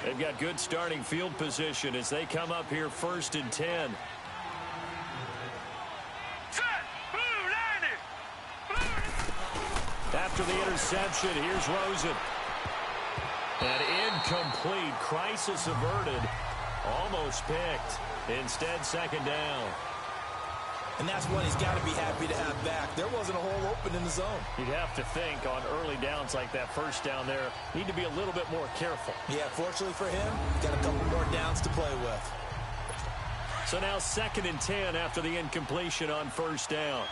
They've got good starting field position as they come up here 1st and 10. After the interception, here's Rosen. An incomplete. Crisis averted. Almost picked. Instead, 2nd down. And that's what he's got to be happy to have back. There wasn't a hole open in the zone. You'd have to think on early downs like that 1st down there, need to be a little bit more careful. Yeah, fortunately for him, got a couple more downs to play with. So now 2nd and 10 after the incompletion on 1st down.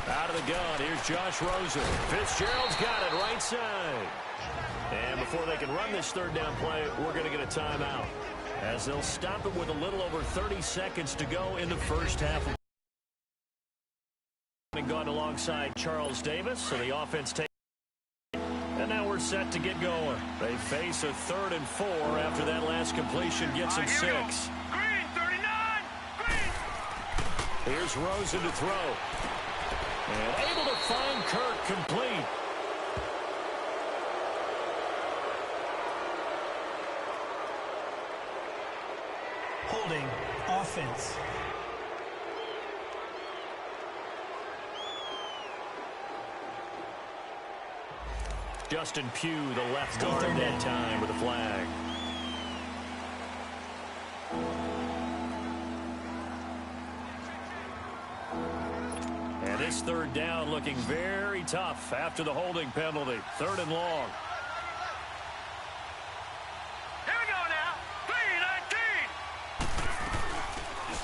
Out of the gun, here's Josh Rosen. Fitzgerald's got it right side. And before they can run this 3rd down play, we're going to get a timeout, as they'll stop it with a little over 30 seconds to go in the 1st half. Gone alongside Charles Davis, so the offense takes. And now we're set to get going. They face a 3rd and 4 after that last completion gets them 6. Green, 39! Green! Here's Rosen to throw. And able to find Kirk complete. Holding offense. Justin Pugh, the left guard that time with a flag. And this 3rd down looking very tough after the holding penalty. 3rd and long. Here we go now. 3-19.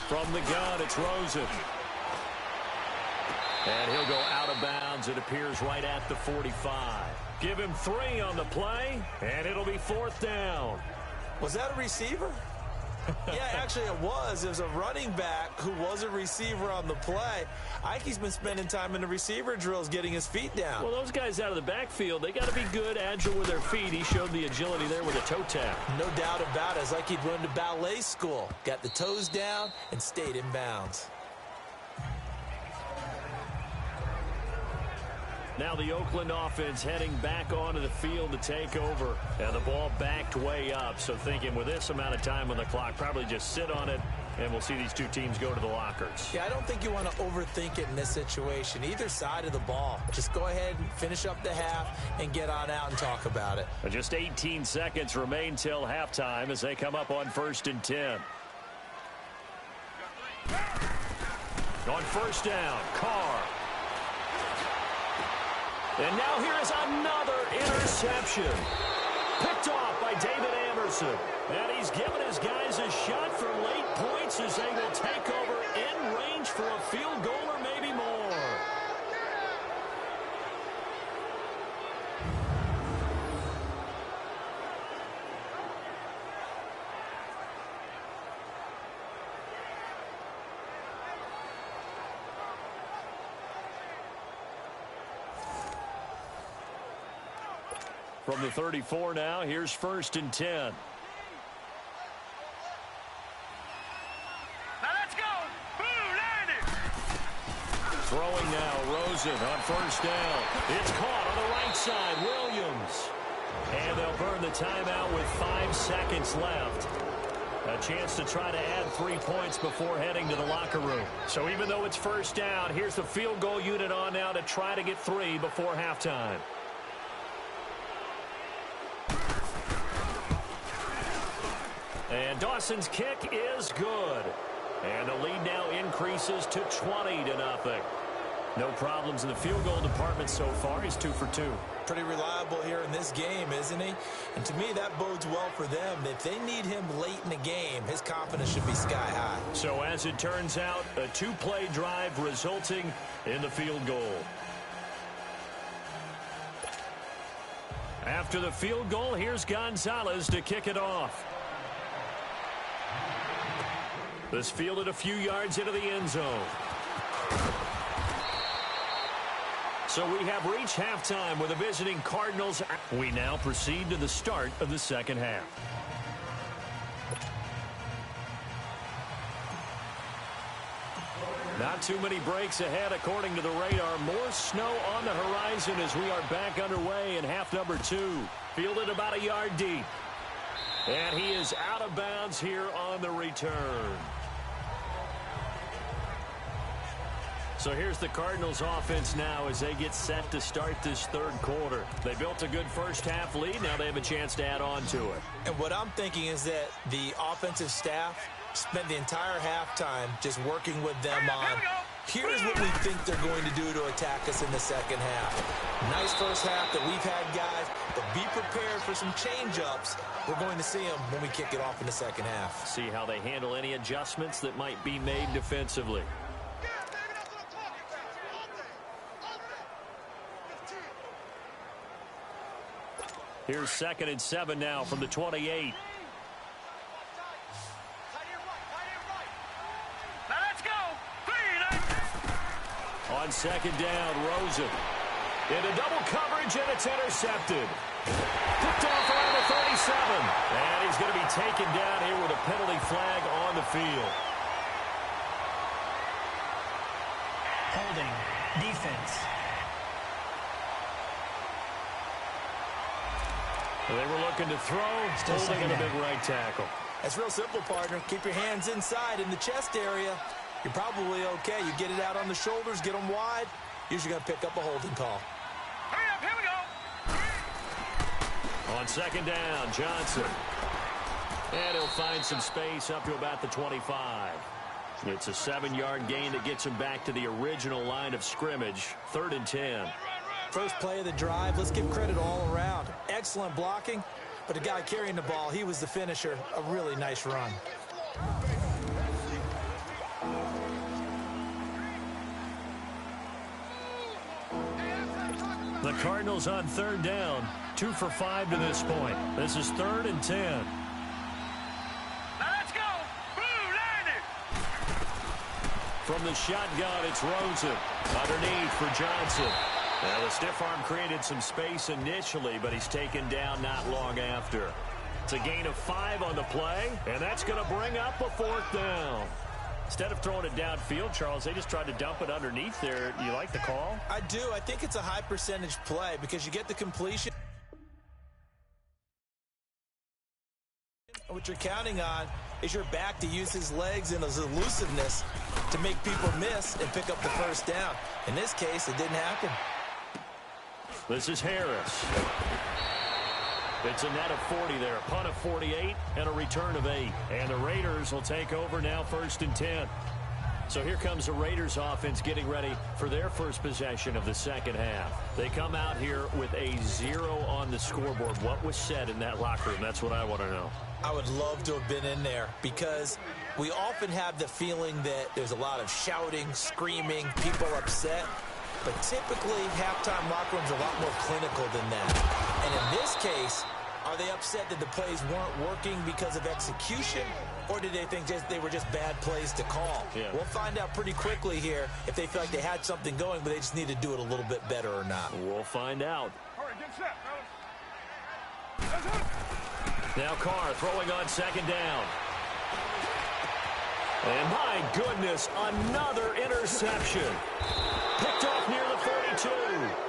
From the gun, it's Rosen. And he'll go out of bounds. It appears right at the 45. Give him 3 on the play, and it'll be 4th down. Was that a receiver? Yeah, actually it was. It was a running back who was a receiver on the play. Ike's been spending time in the receiver drills getting his feet down. Well, those guys out of the backfield, they got to be good, agile with their feet. He showed the agility there with a toe tap. No doubt about it. It's like he'd run to ballet school. Got the toes down and stayed in bounds. Now the Oakland offense heading back onto the field to take over. And the ball backed way up. So thinking with this amount of time on the clock, probably just sit on it, and we'll see these two teams go to the lockers. Yeah, I don't think you want to overthink it in this situation. Either side of the ball. Just go ahead and finish up the half and get on out and talk about it. Just 18 seconds remain till halftime as they come up on 1st and 10. On 1st down, Carr. And now here is another interception. Picked off by David Amerson. And he's given his guys a shot for late points as they will take over in range for a field goal or maybe more. From the 34 now, here's 1st and 10. Now let's go. Boom, landed. Throwing now, Rosen on 1st down. It's caught on the right side, Williams. And they'll burn the timeout with 5 seconds left. A chance to try to add 3 points before heading to the locker room. So even though it's 1st down, here's the field goal unit on now to try to get 3 before halftime. And Dawson's kick is good. And the lead now increases to 20-0. No problems in the field goal department so far. He's 2 for 2. Pretty reliable here in this game, isn't he? And to me, that bodes well for them. If they need him late in the game, his confidence should be sky high. So as it turns out, a 2-play drive resulting in the field goal. After the field goal, here's Gonzalez to kick it off. This fielded a few yards into the end zone. So we have reached halftime with the visiting Cardinals. We now proceed to the start of the 2nd half. Not too many breaks ahead according to the radar. More snow on the horizon as we are back underway in half number 2. Fielded about a yard deep. And he is out of bounds here on the return. So here's the Cardinals offense now as they get set to start this third quarter. They built a good first half lead. Now they have a chance to add on to it. And what I'm thinking is that the offensive staff spent the entire halftime just working with them on, here's what we think they're going to do to attack us in the second half. Nice first half that we've had, guys, but be prepared for some change-ups. We're going to see them when we kick it off in the second half. See how they handle any adjustments that might be made defensively. Here's 2nd and 7 now from the 28. On 2nd down, Rosen. Into double coverage, and it's intercepted. Picked off around the 37. And he's going to be taken down here with a penalty flag on the field. Holding. Defense. They were looking to throw. Still holding in a down. big right tackle. That's real simple, partner. Keep your hands inside in the chest area. You're probably okay. You get it out on the shoulders, get them wide. Usually going to pick up a holding call. Hurry up, here we go. On 2nd down, Johnson. And he'll find some space up to about the 25. It's a 7-yard gain that gets him back to the original line of scrimmage. 3rd and 10. First play of the drive. Let's give credit all around. Excellent blocking, but the guy carrying the ball, he was the finisher. A really nice run. The Cardinals on 3rd down. 2 for 5 to this point. This is 3rd and 10. Now let's go. Blue, line it. From the shotgun, it's Rosen. Underneath for Johnson. Now the stiff arm created some space initially, but he's taken down not long after. It's a gain of 5 on the play, and that's going to bring up a 4th down. Instead of throwing it downfield, Charles, they just tried to dump it underneath there. You like the call? I do. I think it's a high percentage play because you get the completion. What you're counting on is your back to use his legs and his elusiveness to make people miss and pick up the first down. In this case, it didn't happen. This is Harris. It's a net of 40 there. A punt of 48 and a return of 8. And the Raiders will take over now 1st and 10. So here comes the Raiders offense getting ready for their first possession of the second half. They come out here with a 0 on the scoreboard. What was said in that locker room? That's what I want to know. I would love to have been in there because we often have the feeling that there's a lot of shouting, screaming, people upset. But typically, halftime locker rooms are a lot more clinical than that. And in this case, are they upset that the plays weren't working because of execution? Or did they think they were just bad plays to call? Yeah. We'll find out pretty quickly here if they feel like they had something going, but they just need to do it a little bit better or not. We'll find out. All right, get set, fellas. Now Carr throwing on 2nd down. And my goodness, another interception. Picked off near the 42.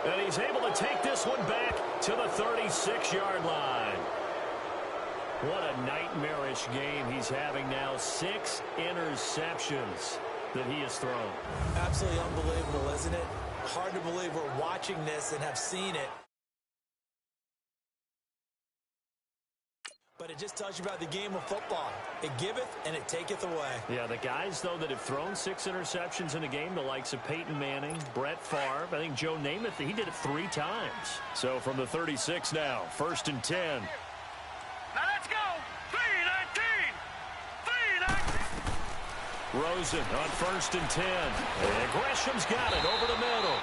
And he's able to take this one back to the 36-yard line. What a nightmarish game he's having now. 6 interceptions that he has thrown. Absolutely unbelievable, isn't it? Hard to believe we're watching this and have seen it. But it just tells you about the game of football. It giveth and it taketh away. Yeah, the guys, though, that have thrown 6 interceptions in a game, the likes of Peyton Manning, Brett Favre, I think Joe Namath, he did it 3 times. So from the 36 now, 1st and 10. Now let's go. 3-19. 3-19. Rosen on 1st and 10. And Gresham's got it over the middle.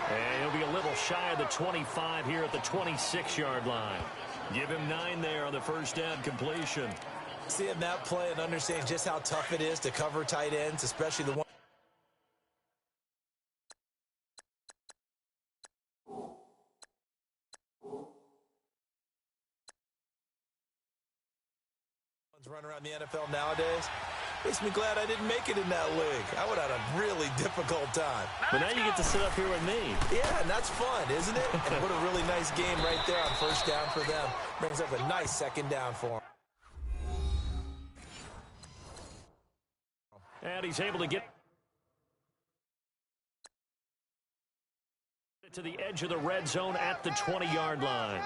And he'll be a little shy of the 25 here at the 26-yard line. Give him 9 there on the first down completion. Seeing that play and understanding just how tough it is to cover tight ends, especially the one. Run around the NFL nowadays. Makes me glad I didn't make it in that league. I would have had a really difficult time. But now you get to sit up here with me. Yeah, and that's fun, isn't it? And what a really nice game right there on first down for them. Brings up a nice second down for them. And he's able to get to the edge of the red zone at the 20-yard line.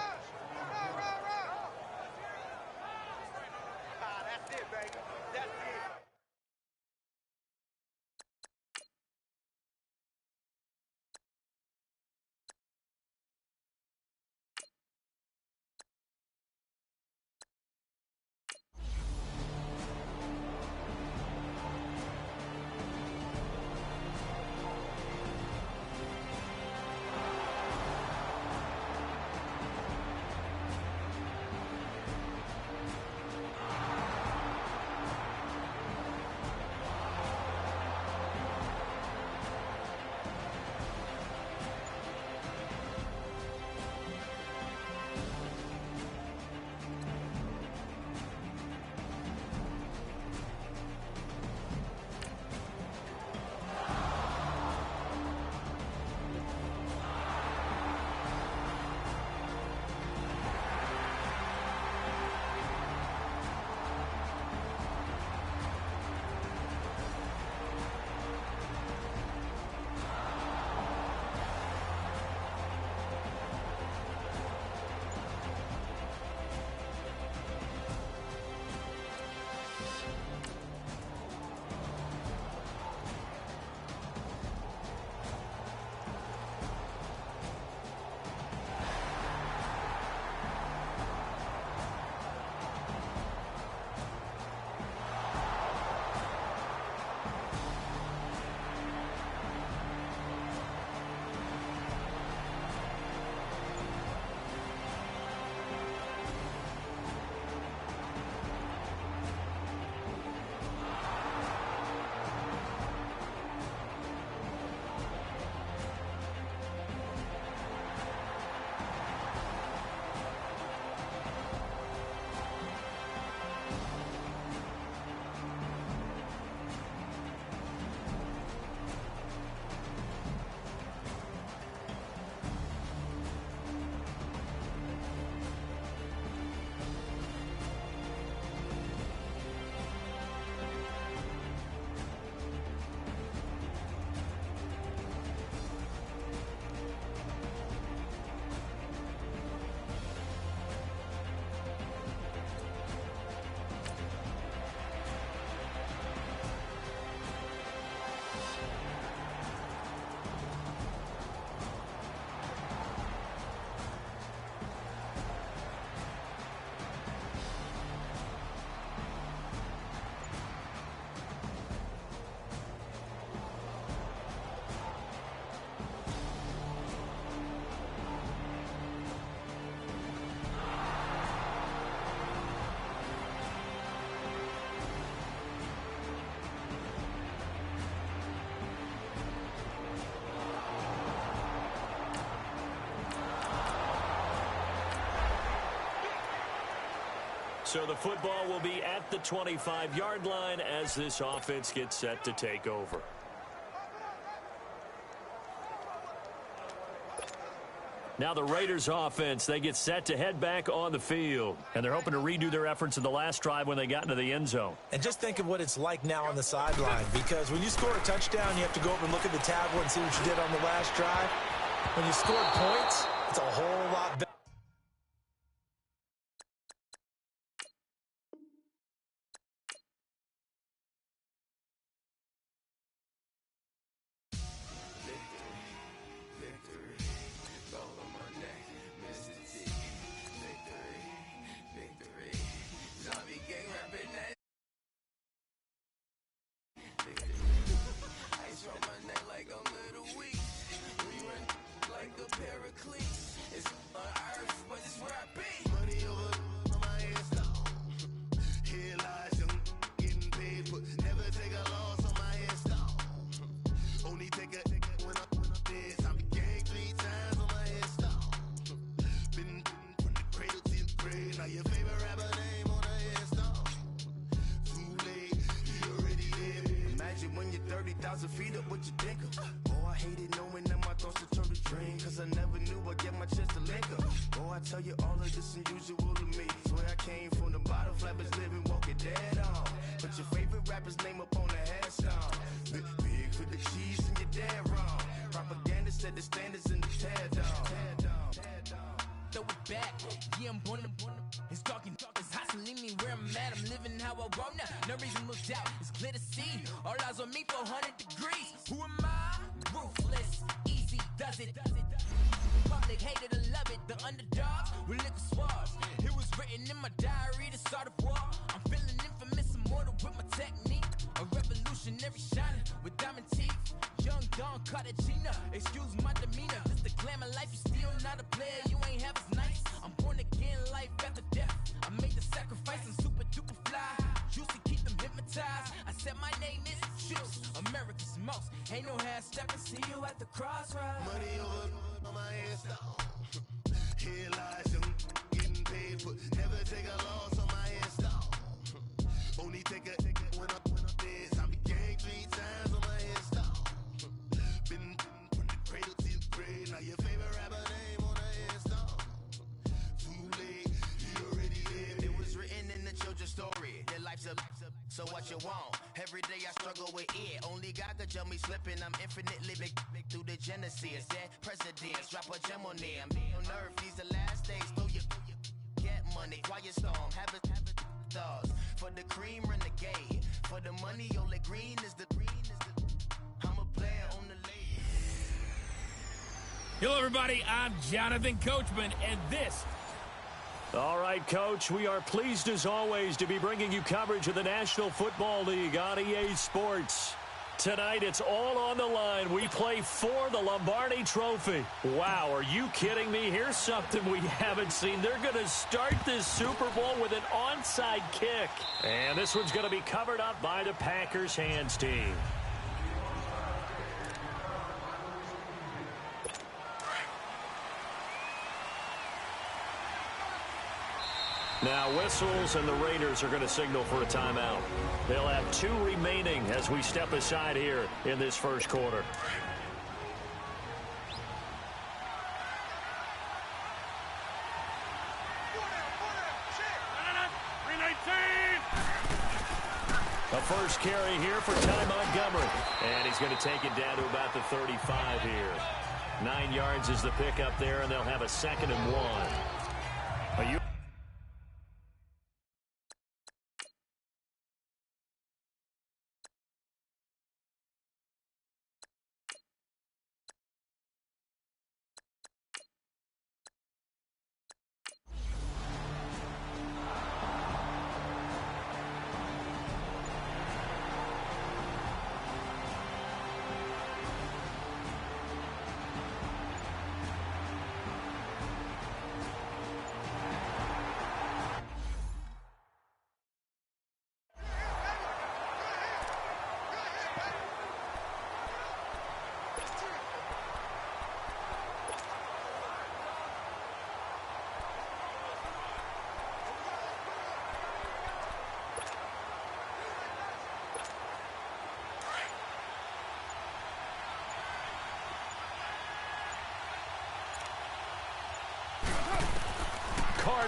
So the football will be at the 25-yard line as this offense gets set to take over. Now the Raiders offense, they get set to head back on the field. And they're hoping to redo their efforts in the last drive when they got into the end zone. And just think of what it's like now on the sideline, because when you score a touchdown, you have to go over and look at the tablet and see what you did on the last drive. When you scored points, it's a whole lot better. 10,000 feet up, what you think of? Oh, I hated knowing that my thoughts would turn to dream, cause I never knew I'd get my chance to link up. Oh, I tell you all of this unusual to me. Swear I came from the bottom, flappers living, walking dead on. Put your favorite rapper's name up on the headstone. Big for the cheese and you're dead wrong. Propaganda set the standards in the tear down. Throw it back, yeah, I'm born. It's talking, it's hustling me where I'm at. I'm living how I want now. No reason to look out, it's clear to see. All eyes on me, 400 degrees. Who am I? Ruthless, easy does it. Public hated to love it. The underdogs with liquor swabs. It was written in my diary to start a war. I'm feeling infamous, immortal with my technique. A revolutionary shining with diamond teeth. Young Don Cartagena, excuse my demeanor. This the glamour life, you still not a player. You ain't half as nice. I'm born again, life after death. I made the sacrifice, I'm super duper fly. Juicy, keep them hypnotized. I said my name is Juice, America's most. Ain't no half stepping, see you at the crossroads. Money over on my headstone. Here lies them getting paid for. Never take a loss on my headstone. Only take a when I'm dead. I be gang 3 times on my headstone. Been from the cradle to the grave. Now your favorite rapper name on the headstone. Too late, he already lived. It was written in the children's story. Their life's up, so what you want? Every day I struggle with it. Only God could jump me slipping. I'm infinitely big through the Genesis. Dead presidents, drop a gem on them. On earth, these the last days. Through your get money, quiet storm. Have it thoughts. For the cream, renegade. For the money, only green is the. I'm a player on the lake. Hello, everybody. I'm Jonathan Coachman, and this. All right, Coach, we are pleased as always to be bringing you coverage of the National Football League on EA Sports. Tonight, it's all on the line. We play for the Lombardi Trophy. Wow, are you kidding me? Here's something we haven't seen. They're going to start this Super Bowl with an onside kick. And this one's going to be covered up by the Packers hands team. Now whistles, and the Raiders are going to signal for a timeout. They'll have 2 remaining as we step aside here in this first quarter. A first carry here for Ty Montgomery. And he's going to take it down to about the 35 here. 9 yards is the pickup there, and they'll have a 2nd and 1. Are you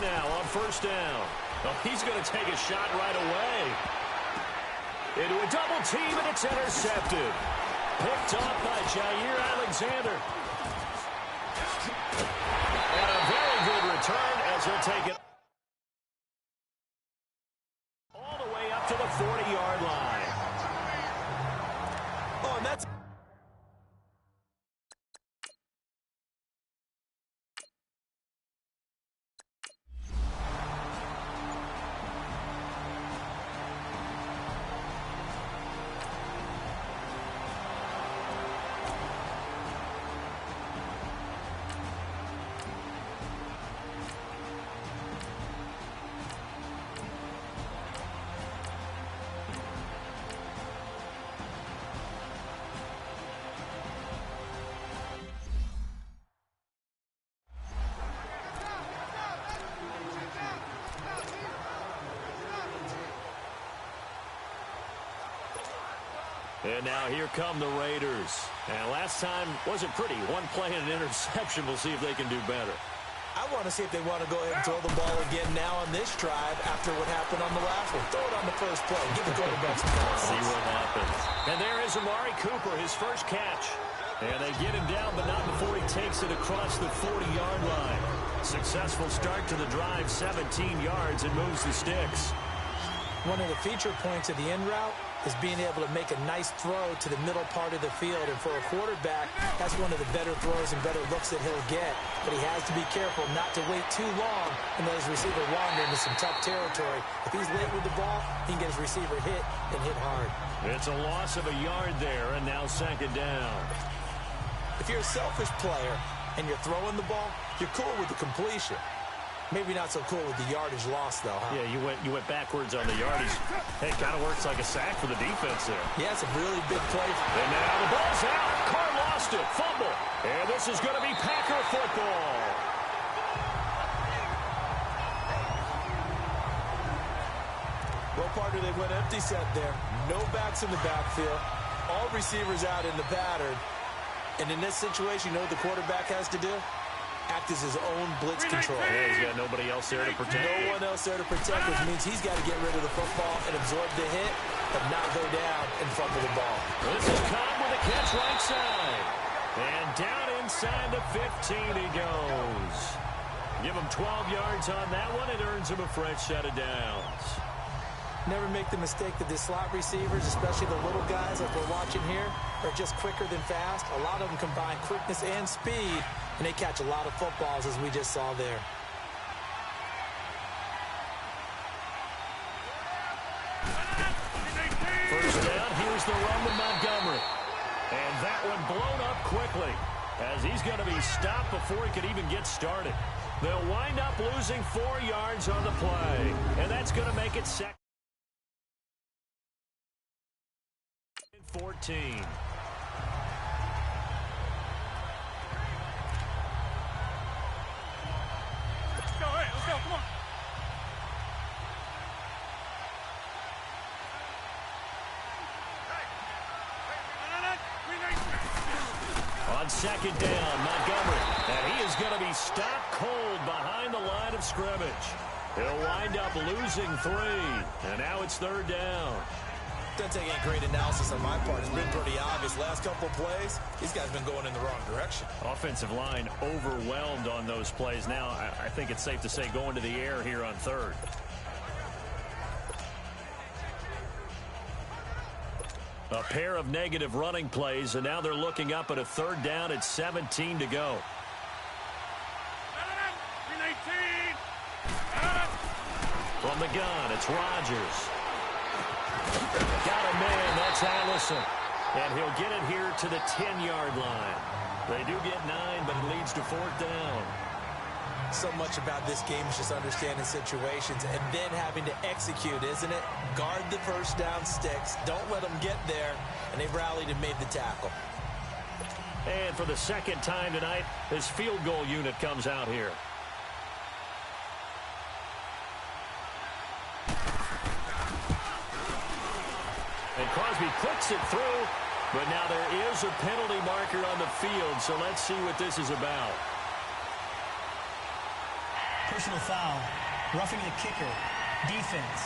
now on first down? Oh, he's going to take a shot right away. Into a double team, and it's intercepted. Picked off by Jair Alexander. And a very good return as he'll take it all the way up to the 40-yard line. Oh, and that's And now here come the Raiders. And last time wasn't pretty. One play and an interception. We'll see if they can do better. I want to see if they want to go ahead and throw the ball again now on this drive after what happened on the last one. Throw it on the first play. Give the quarterback some confidence. See what happens. And there is Amari Cooper, his first catch. And they get him down, but not before he takes it across the 40-yard line. Successful start to the drive, 17 yards, and moves the sticks. One of the feature points of the end route is being able to make a nice throw to the middle part of the field. And for a quarterback, that's one of the better throws and better looks that he'll get. But he has to be careful not to wait too long and let his receiver wander into some tough territory. If he's late with the ball, he can get his receiver hit and hit hard. It's a loss of a yard there, and now second down. If you're a selfish player and you're throwing the ball, you're cool with the completion. Maybe not so cool with the yardage loss, though, huh? Yeah, you went backwards on the yardage. Hey, kind of works like a sack for the defense there. Yeah, it's a really big play. And now the ball's out. Carr lost it. Fumble. And this is going to be Packer football. Well, partner, they went empty set there. No backs in the backfield. All receivers out in the pattern. And in this situation, you know what the quarterback has to do? Act as his own blitz control. Yeah, he's got nobody else there to protect. No one else there to protect, which means he's got to get rid of the football and absorb the hit, but not go down and fumble the ball. This is Cobb with a catch right side. And down inside the 15 he goes. Give him 12 yards on that one. It earns him a fresh set of downs. Never make the mistake that the slot receivers, especially the little guys like we're watching here, are just quicker than fast. A lot of them combine quickness and speed, and they catch a lot of footballs, as we just saw there. First down, here's the run to Montgomery. And that one blown up quickly, as he's going to be stopped before he could even get started. They'll wind up losing 4 yards on the play, and that's going to make it second. 14. Let's go, hey, let's go, come on. On second down, Montgomery. And he is going to be stopped cold behind the line of scrimmage. He'll wind up losing 3. And now it's third down. Doesn't take any great analysis on my part. It's been pretty obvious. Last couple of plays, these guys have been going in the wrong direction. Offensive line overwhelmed on those plays. Now, I think it's safe to say going to the air here on third. A pair of negative running plays, and now they're looking up at a third down at 17 to go. From the gun, it's Rodgers. Got a man, that's Allison. And he'll get it here to the 10-yard line. They do get 9, but it leads to fourth down. So much about this game is just understanding situations and then having to execute, isn't it? Guard the first down sticks. Don't let them get there. And they rallied and made the tackle. And for the second time tonight, his field goal unit comes out here. And Crosby puts it through, but now there is a penalty marker on the field, so let's see what this is about. Personal foul, roughing the kicker, defense.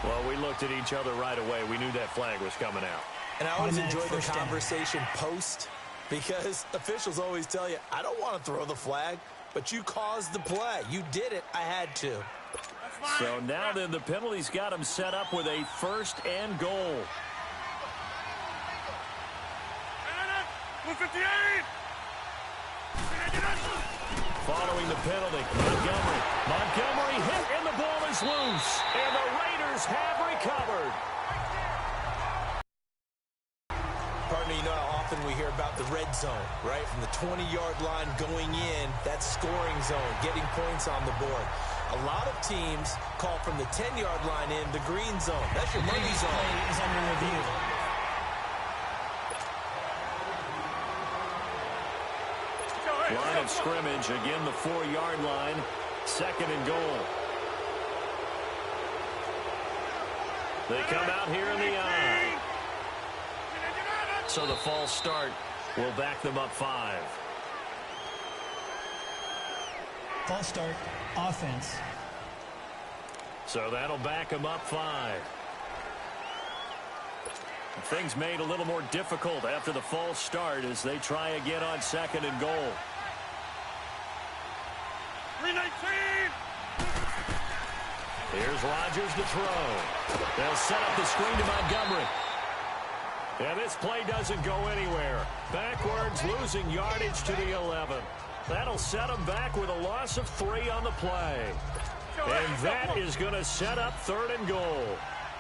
Well, we looked at each other right away. We knew that flag was coming out. And I always Automatic enjoy the first down. conversation post, because officials always tell you, I don't want to throw the flag, but you caused the play. You did it. I had to. So now then the penalty's got him set up with a first and goal. 158! Following the penalty, Montgomery hit, and the ball is loose. And the Raiders have recovered. Partner, you know how often we hear about the red zone, right? From the 20-yard line going in, that scoring zone, getting points on the board. A lot of teams call from the 10-yard line in the green zone. That's your money zone. Play is under review. Line of scrimmage, again the 4-yard line, second and goal. They come out here in the I. So the false start will back them up 5. False start, offense. So that'll back them up 5. Things made a little more difficult after the false start as they try again on 2nd and goal. 319. Here's Rodgers to throw. They'll set up the screen to Montgomery. And this play doesn't go anywhere. Backwards, losing yardage to the 11. That'll set them back with a loss of 3 on the play. And that is going to set up 3rd and goal.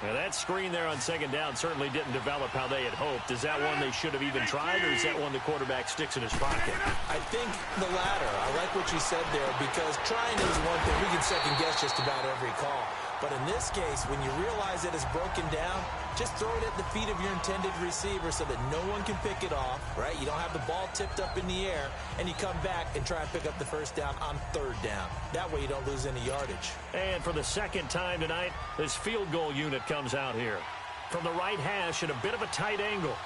Now that screen there on 2nd down certainly didn't develop how they had hoped. Is that one they should have even tried, or is that one the quarterback sticks in his pocket? I think the latter. I like what you said there, because trying is one thing. We can second guess just about every call. But in this case, when you realize it is broken down, just throw it at the feet of your intended receiver so that no one can pick it off, right? You don't have the ball tipped up in the air, and you come back and try and pick up the 1st down on 3rd down. That way you don't lose any yardage. And for the 2nd time tonight, this field goal unit comes out here. From the right hash at a bit of a tight angle.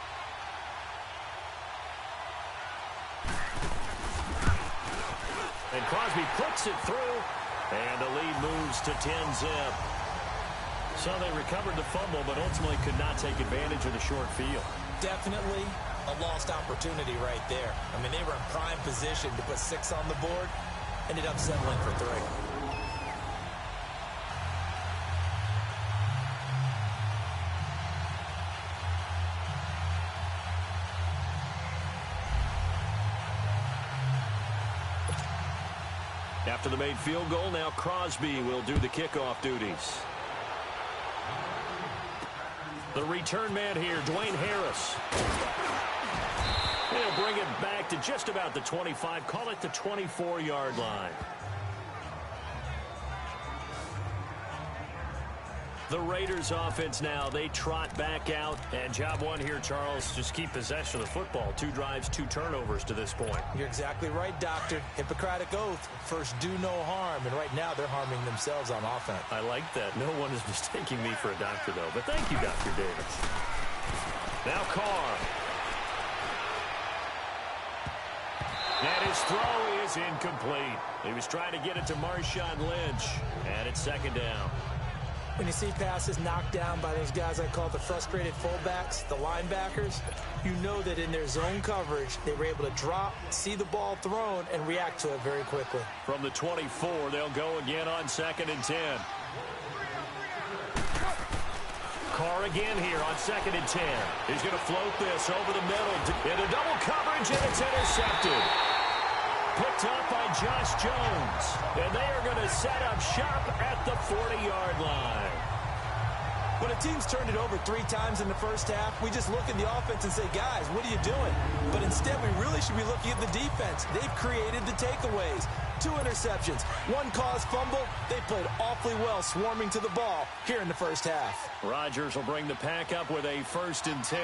And Crosby puts it through, and the lead moves to 10-zip. So they recovered the fumble, but ultimately could not take advantage of the short field. Definitely a lost opportunity right there. I mean, they were in prime position to put 6 on the board, ended up settling for 3. After the made field goal, now Crosby will do the kickoff duties. The return man here, Dwayne Harris. He'll bring it back to just about the 25, call it the 24-yard line. The Raiders offense now, they trot back out. And job one here, Charles, just keep possession of the football. 2 drives, 2 turnovers to this point. You're exactly right, Doctor. Hippocratic oath. First, do no harm. And right now, they're harming themselves on offense. I like that. No one is mistaking me for a doctor, though. But thank you, Dr. Davis. Now Carr. And his throw is incomplete. He was trying to get it to Marshawn Lynch. And it's 2nd down. When you see passes knocked down by those guys I call the frustrated fullbacks, the linebackers, you know that in their zone coverage, they were able to drop, see the ball thrown, and react to it very quickly. From the 24, they'll go again on 2nd and 10. Carr again here on 2nd and 10. He's going to float this over the middle into double coverage, and it's intercepted. Picked up by Josh Jones. And they are going to set up shop at the 40-yard line. When a team's turned it over 3 times in the first half, we just look at the offense and say, guys, what are you doing? But instead, we really should be looking at the defense. They've created the takeaways. 2 interceptions, 1 caused fumble. They played awfully well swarming to the ball here in the first half. Rodgers will bring the pack up with a 1st and 10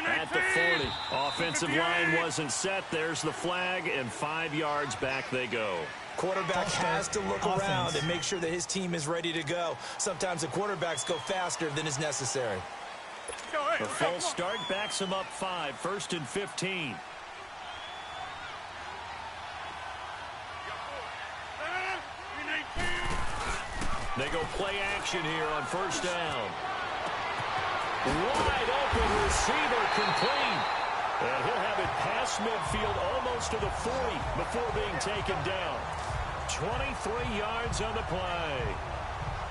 at the 40. Offensive line wasn't set. There's the flag, and 5 yards back they go. Quarterback has to look around and make sure that his team is ready to go. Sometimes the quarterbacks go faster than is necessary. The full start backs him up 5, 1st and 15. They go play action here on 1st down. Wide open receiver complete. And he'll have it past midfield almost to the 40 before being taken down. 23 yards on the play.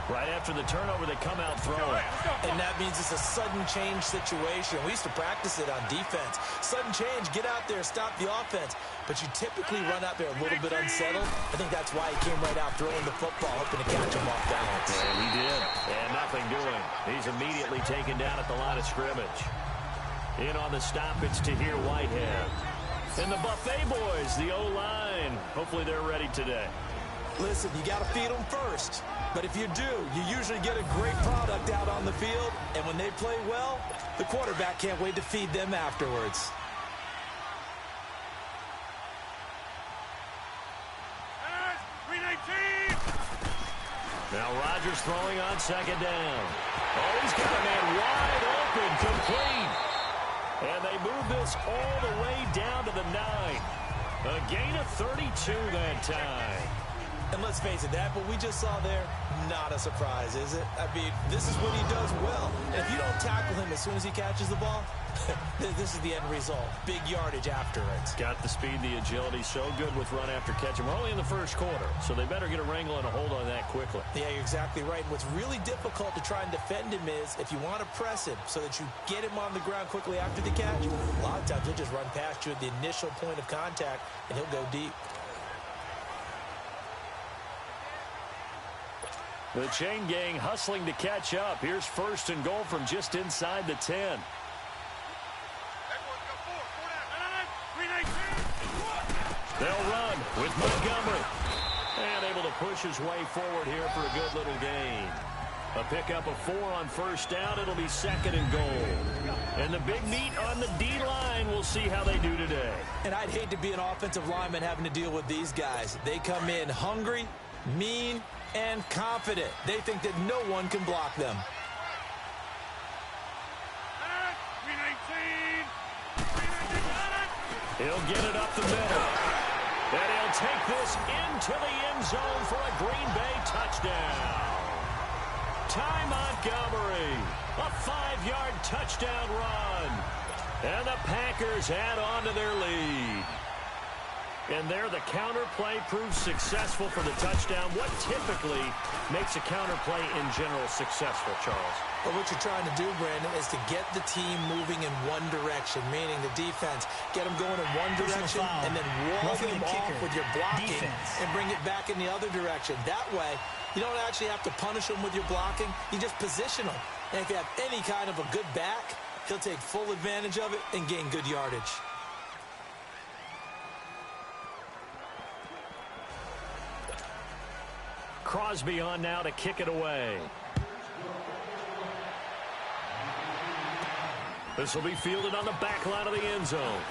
Right after the turnover, they come out throwing. And that means it's a sudden change situation. We used to practice it on defense. Sudden change, get out there, stop the offense. But you typically run out there a little bit unsettled. I think that's why he came right out throwing the football, hoping to catch him off balance. And he did. And nothing doing. He's immediately taken down at the line of scrimmage. In on the stop, it's Tahir Whitehead. And the Buffet boys, the O-line. Hopefully they're ready today. Listen, you got to feed them first. But if you do, you usually get a great product out on the field. And when they play well, the quarterback can't wait to feed them afterwards. Now Rodgers throwing on 2nd down. Oh, he's got a man wide open, complete. And they move this all the way down to the 9. A gain of 32 that time. And let's face it, that what we just saw there, not a surprise, is it? I mean, this is what he does well. And if you don't tackle him as soon as he catches the ball, this is the end result. Big yardage after it. Got the speed, the agility, so good with run after catch. And we're only in the first quarter, so they better get a wrangle and a hold on that quickly. Yeah, you're exactly right. What's really difficult to try and defend him is if you want to press him so that you get him on the ground quickly after the catch, a lot of times he'll just run past you at the initial point of contact, and he'll go deep. The chain gang hustling to catch up. Here's first and goal from just inside the 10. They'll run with Montgomery. And able to push his way forward here for a good little gain. A pickup of 4 on first down. It'll be second and goal. And the big meat on the D-line. We'll see how they do today. And I'd hate to be an offensive lineman having to deal with these guys. They come in hungry, mean, and confident. They think that no one can block them. He'll get it up the middle. And he'll take this into the end zone for a Green Bay touchdown. Ty Montgomery, a 5-yard touchdown run. And the Packers add on to their lead. And there, the counter play proves successful for the touchdown. What typically makes a counter play in general successful, Charles? Well, what you're trying to do, Brandon, is to get the team moving in one direction, meaning the defense. Get them going in one direction and then wall them off with your blocking and bring it back in the other direction. That way, you don't actually have to punish them with your blocking. You just position them. And if you have any kind of a good back, he'll take full advantage of it and gain good yardage. Crosby on now to kick it away. This will be fielded on the back line of the end zone.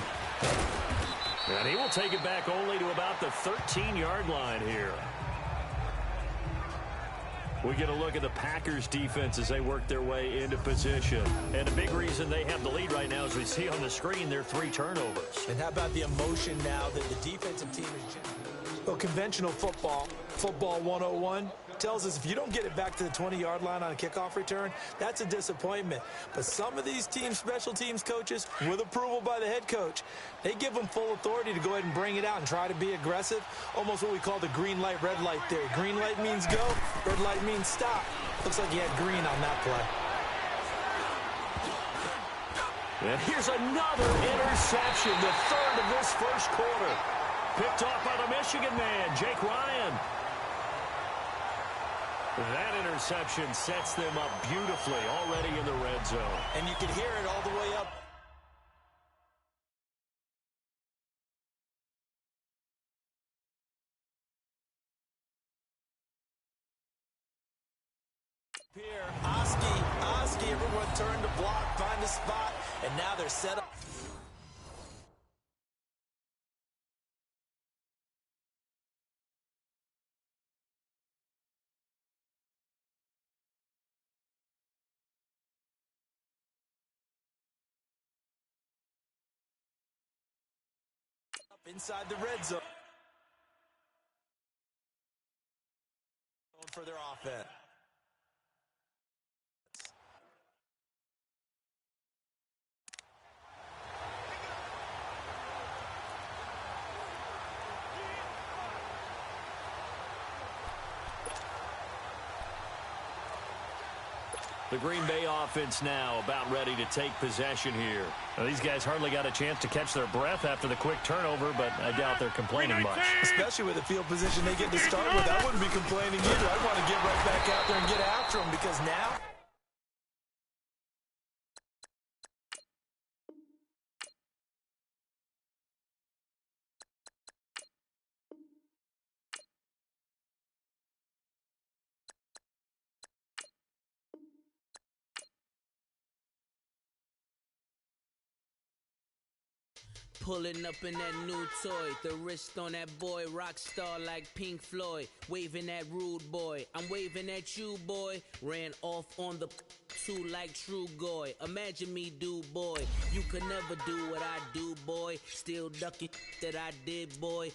And he will take it back only to about the 13-yard line here. We get a look at the Packers defense as they work their way into position. And a big reason they have the lead right now, as we see on the screen, their 3 turnovers. And how about the emotion now that the defensive team is generating? Well, conventional football 101, tells us if you don't get it back to the 20-yard line on a kickoff return, that's a disappointment. But some of these teams, special teams coaches, with approval by the head coach, they give them full authority to go ahead and bring it out and try to be aggressive, almost what we call the green light, red light theory. Green light means go, red light means stop. Looks like he had green on that play. And here's another interception, the third of this first quarter. Picked off by the Michigan man, Jake Ryan. That interception sets them up beautifully already in the red zone. And you can hear it all the way up. Here, Oski, everyone turned to block, find a spot, and now they're set up. Inside the red zone for their offense. The Green Bay offense now about ready to take possession here. Now, these guys hardly got a chance to catch their breath after the quick turnover, but I doubt they're complaining much. Especially with the field position they get to start with. I wouldn't be complaining either. I'd want to get right back out there and get after them because now... Pulling up in that new toy, the wrist on that boy, rock star like Pink Floyd, waving at rude boy, I'm waving at you boy, ran off on the two like True Goy, imagine me do boy, you could never do what I do boy, still ducking that I did boy,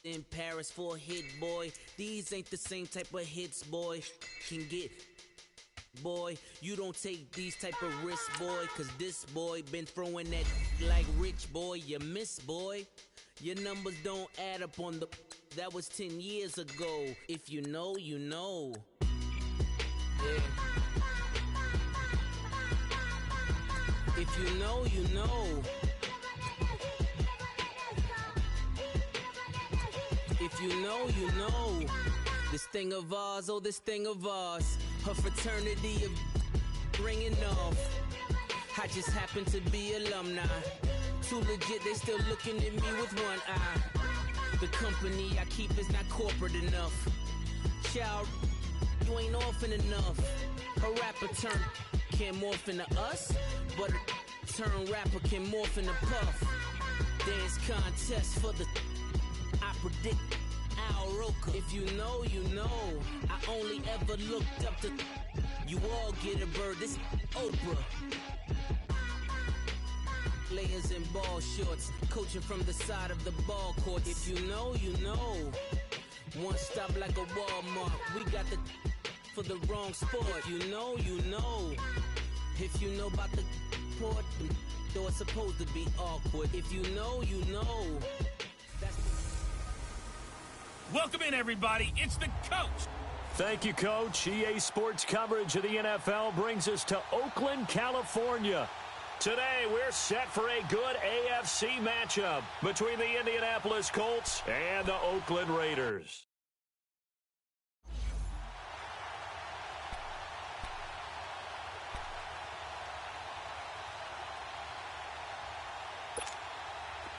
in Paris for a hit boy, these ain't the same type of hits boy, can get boy, you don't take these type of risks, boy, cause this boy been throwing that like rich boy, you miss, boy. Your numbers don't add up on the, that was 10 years ago. If you know, you know. Yeah. If you know, you know. If you know, you know. This thing of ours, oh, this thing of ours. Her fraternity of ringing off. I just happen to be alumni. Too legit, they still looking at me with one eye. The company I keep is not corporate enough. Child, you ain't orphan enough. A rapper turn can morph into us, but a turn rapper can morph into Puff. Dance contest for the, I predict Al Roker. If you know, you know. I only ever looked up to, you all get a bird, this Oprah. Layers in ball shorts, coaching from the side of the ball court. If you know, you know. One stop like a Walmart, we got the for the wrong sport. If you know, you know. If you know about the port, though it's supposed to be awkward. If you know, you know. That's Welcome in, everybody. It's the coach. Thank you, Coach. EA Sports coverage of the NFL brings us to Oakland, California. Today, we're set for a good AFC matchup between the Indianapolis Colts and the Oakland Raiders.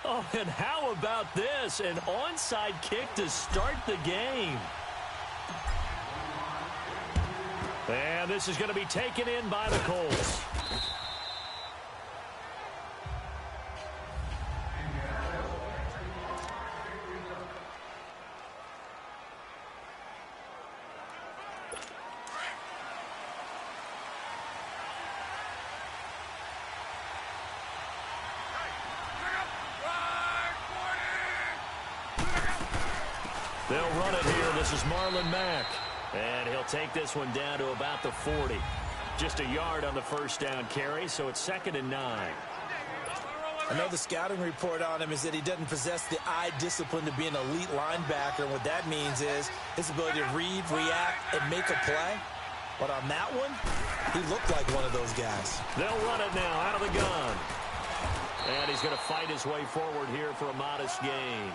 Oh, and how about this? An onside kick to start the game. And this is going to be taken in by the Colts. They'll run it here. This is Marlon Mack. And he'll take this one down to about the 40. Just a yard on the first down carry, so it's 2nd and 9. I know the scouting report on him is that he doesn't possess the eye discipline to be an elite linebacker. And what that means is his ability to read, react, and make a play. But on that one, he looked like one of those guys. They'll run it now out of the gun. And he's going to fight his way forward here for a modest gain.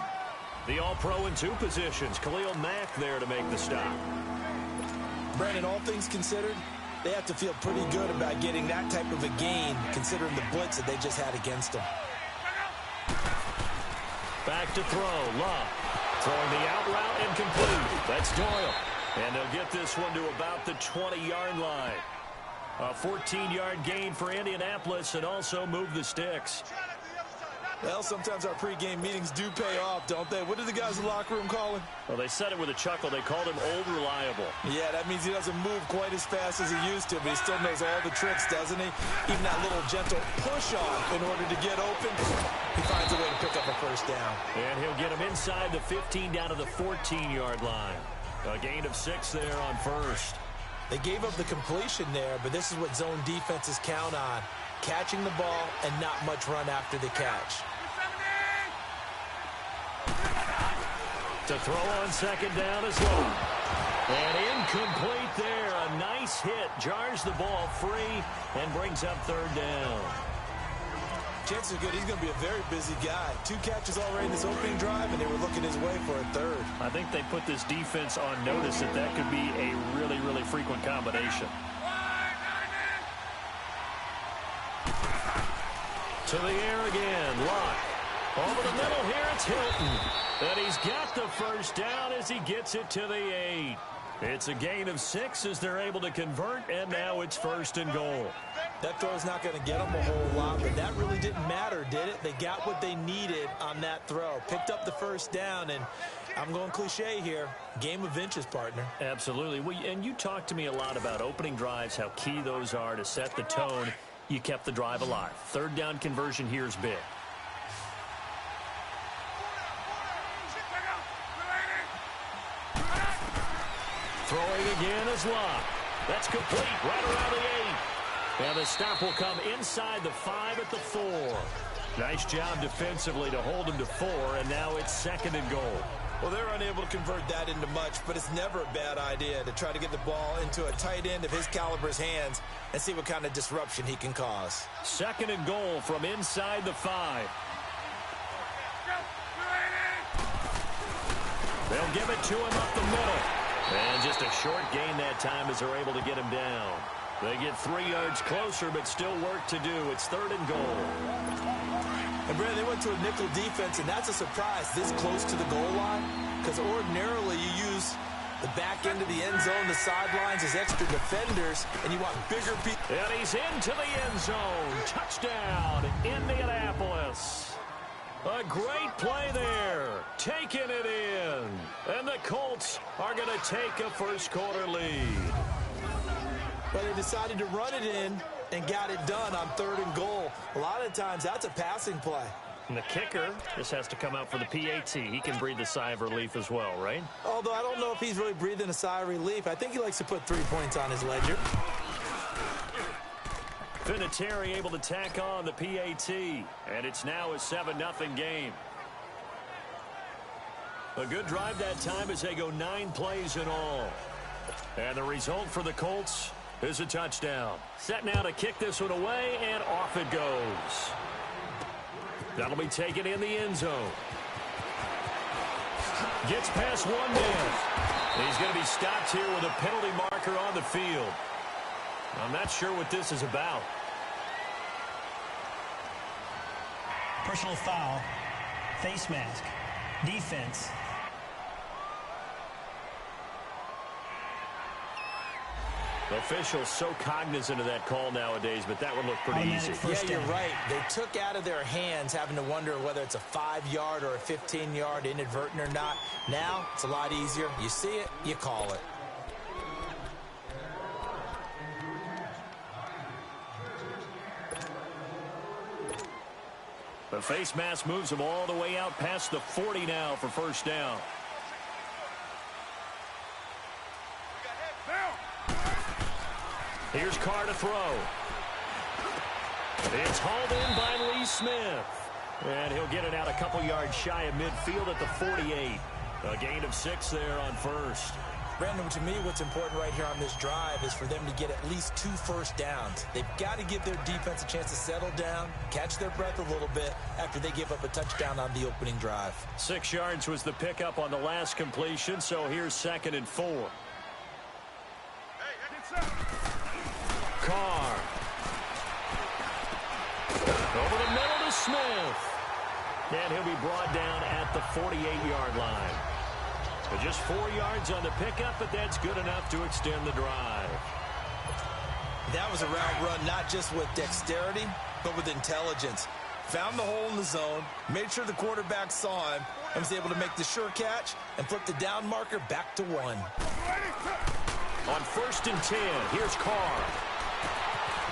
The All-Pro in 2 positions. Khalil Mack there to make the stop. Brandon, all things considered, they have to feel pretty good about getting that type of a gain, considering the blitz that they just had against them. Back to throw. Love. Throwing the out route incomplete. That's Doyle. And they'll get this one to about the 20-yard line. A 14-yard gain for Indianapolis and also move the sticks. Well, sometimes our pregame meetings do pay off, don't they? What do the guys in the locker room call him? Well, they said it with a chuckle. They called him Old Reliable. Yeah, that means he doesn't move quite as fast as he used to, but he still knows all the tricks, doesn't he? Even that little gentle push-off in order to get open, he finds a way to pick up a first down. And he'll get him inside the 15 down to the 14-yard line. A gain of 6 there on first. They gave up the completion there, but this is what zone defenses count on. Catching the ball and not much run after the catch. To throw on 2nd down is Lowe. And incomplete there. A nice hit. Jars the ball free and brings up 3rd down. Chances are good he's going to be a very busy guy. 2 catches already in this opening drive, and they were looking his way for a 3rd. I think they put this defense on notice that that could be a really, really frequent combination. To the air again. Locke. Over the middle here, it's Hilton. And he's got the first down as he gets it to the 8. It's a gain of 6 as they're able to convert, and now it's 1st and goal. That throw's not going to get them a whole lot, but that really didn't matter, did it? They got what they needed on that throw. Picked up the 1st down, and I'm going cliche here. Game of inches, partner. Absolutely. Well, and you talked to me a lot about opening drives, how key those are to set the tone. You kept the drive alive. 3rd down conversion here is big. Throwing again is Locke. That's complete right around the 8. And the stop will come inside the 5 at the 4. Nice job defensively to hold him to 4, and now it's 2nd and goal. Well, they're unable to convert that into much, but it's never a bad idea to try to get the ball into a tight end of his caliber's hands and see what kind of disruption he can cause. 2nd and goal from inside the 5. They'll give it to him up the middle. And just a short gain that time as they're able to get him down. They get 3 yards closer, but still work to do. It's 3rd and goal. And, Brad, they went to a nickel defense, and that's a surprise this close to the goal line, because ordinarily you use the back end of the end zone, the sidelines as extra defenders, and you want bigger people. And he's into the end zone. Touchdown, Indianapolis. A great play there, taking it in. And the Colts are going to take a first-quarter lead. But they decided to run it in and got it done on 3rd and goal. A lot of times that's a passing play. And the kicker just has to come out for the PAT. He can breathe a sigh of relief as well, right? Although I don't know if he's really breathing a sigh of relief. I think he likes to put 3 points on his ledger. Vinatieri able to tack on the PAT, and it's now a 7-0 game. A good drive that time as they go 9 plays in all. And the result for the Colts is a touchdown. Set now to kick this one away, and off it goes. That'll be taken in the end zone. Gets past 1 man. He's going to be stopped here with a penalty marker on the field. I'm not sure what this is about. Personal foul. Face mask. Defense. Officials so cognizant of that call nowadays, but that would look pretty easy. Yeah, you're right. They took out of their hands having to wonder whether it's a 5-yard or a 15-yard inadvertent or not. Now, it's a lot easier. You see it, you call it. The face mask moves him all the way out past the 40 now for 1st down. Here's Carr to throw. It's hauled in by Lee Smith. And he'll get it out a couple yards shy of midfield at the 48. A gain of 6 there on 1st. Brandon, to me, what's important right here on this drive is for them to get at least 2 first downs. They've got to give their defense a chance to settle down, catch their breath a little bit after they give up a touchdown on the opening drive. 6 yards was the pickup on the last completion, so here's 2nd and 4. Carr. Over the middle to Smith. And he'll be brought down at the 48-yard line. But just 4 yards on the pickup, but that's good enough to extend the drive. That was a route run, not just with dexterity, but with intelligence. Found the hole in the zone, made sure the quarterback saw him, and was able to make the sure catch and flip the down marker back to 1. On 1st and 10, here's Carr.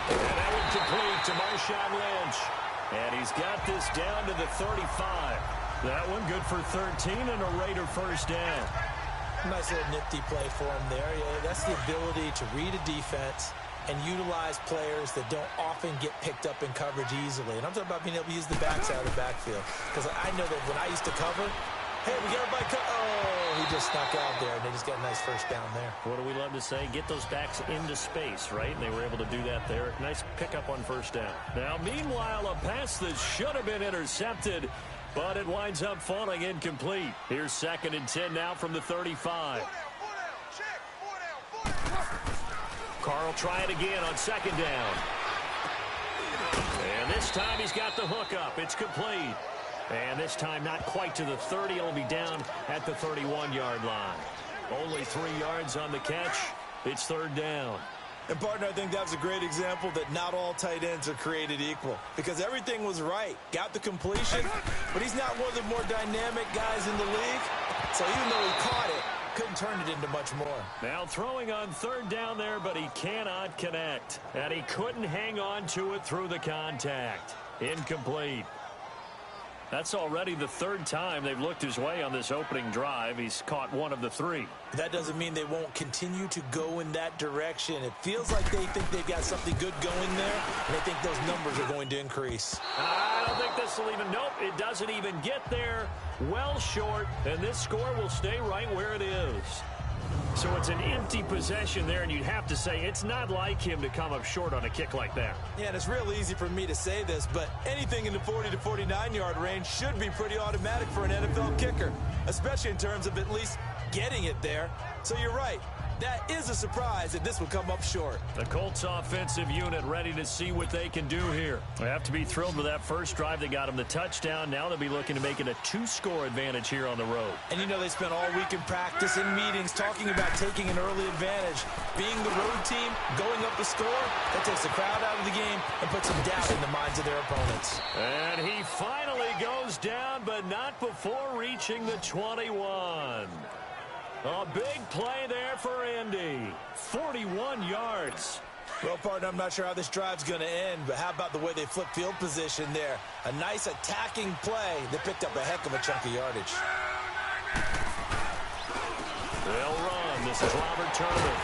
And that one complete to Marshawn Lynch. And he's got this down to the 35. That one good for 13 and a Raider 1st down. Nice little nifty play for him there. Yeah, that's the ability to read a defense and utilize players that don't often get picked up in coverage easily. And I'm talking about being able to use the backside of the backfield. Because I know that when I used to cover, hey, we got everybody oh, he just snuck out there, and they just got a nice 1st down there. What do we love to say? Get those backs into space, right? And they were able to do that there. Nice pickup on 1st down. Now, meanwhile, a pass that should have been intercepted, but it winds up falling incomplete. Here's 2nd and 10 now from the 35. Carr will try it again on 2nd down. And this time he's got the hook up. It's complete. And this time not quite to the 30. It'll be down at the 31-yard line. Only 3 yards on the catch. It's third down. And, partner, I think that was a great example that not all tight ends are created equal because everything was right. Got the completion, but he's not one of the more dynamic guys in the league. So even though he caught it, couldn't turn it into much more. Now throwing on third down there, but he cannot connect. And he couldn't hang on to it through the contact. Incomplete. That's already the third time they've looked his way on this opening drive. He's caught one of the 3. That doesn't mean they won't continue to go in that direction. It feels like they think they've got something good going there, and they think those numbers are going to increase. I don't think this will even, nope, it doesn't even get there. Well short, and this score will stay right where it is. So it's an empty possession there, and you'd have to say it's not like him to come up short on a kick like that. Yeah, and it's real easy for me to say this, but anything in the 40 to 49-yard range should be pretty automatic for an NFL kicker, especially in terms of at least getting it there. So you're right. That is a surprise that this would come up short. The Colts offensive unit ready to see what they can do here. They have to be thrilled with that first drive. They got them the touchdown. Now they'll be looking to make it a 2-score advantage here on the road. And you know they spent all week in practice and meetings talking about taking an early advantage. Being the road team, going up a score, that takes the crowd out of the game and puts some doubt in the minds of their opponents. And he finally goes down, but not before reaching the 21. A big play there for Indy. 41 yards. Well, partner, I'm not sure how this drive's going to end, but how about the way they flip field position there? A nice attacking play that picked up a heck of a chunk of yardage. They'll run. This is Robert Turbin.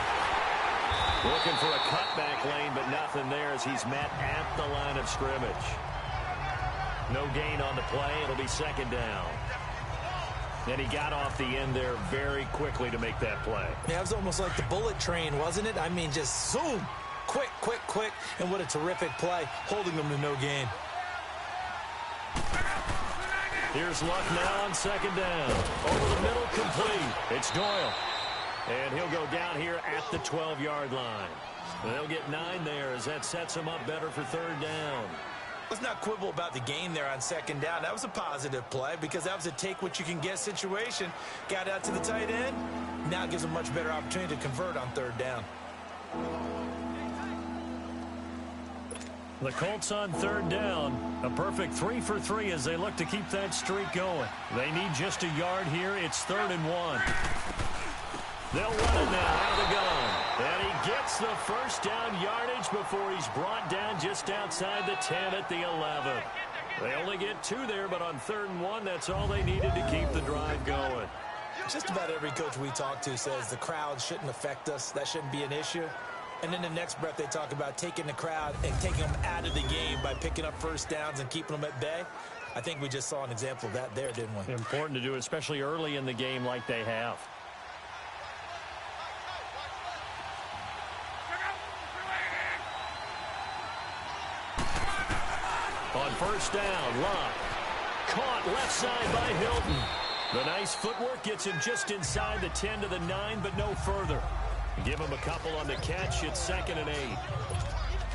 Looking for a cutback lane, but nothing there as he's met at the line of scrimmage. No gain on the play. It'll be second down. And he got off the end there very quickly to make that play. Yeah, it was almost like the bullet train, wasn't it? I mean, just zoom. Quick, quick, quick. And what a terrific play, holding them to no gain. Here's Luck now on second down. Over the middle, complete. It's Doyle. And he'll go down here at the 12-yard line. They'll get 9 there as that sets him up better for third down. Let's not quibble about the gain there on second down. That was a positive play because that was a take-what-you-can-get situation. Got out to the tight end. Now gives them much better opportunity to convert on third down. The Colts on third down. A perfect 3 for 3 as they look to keep that streak going. They need just a yard here. It's 3rd and 1. They'll run it now out of the gun. And he gets the first down yardage before he's brought down just outside the 10 at the 11. They only get 2 there, but on 3rd and 1, that's all they needed to keep the drive going. Just about every coach we talk to says the crowd shouldn't affect us. That shouldn't be an issue. And then the next breath they talk about taking the crowd and taking them out of the game by picking up first downs and keeping them at bay. I think we just saw an example of that there, didn't we? Important to do, especially early in the game like they have. On first down, Luck. Caught left side by Hilton. The nice footwork gets him just inside the 10 to the 9, but no further. Give him a couple on the catch. It's 2nd and 8.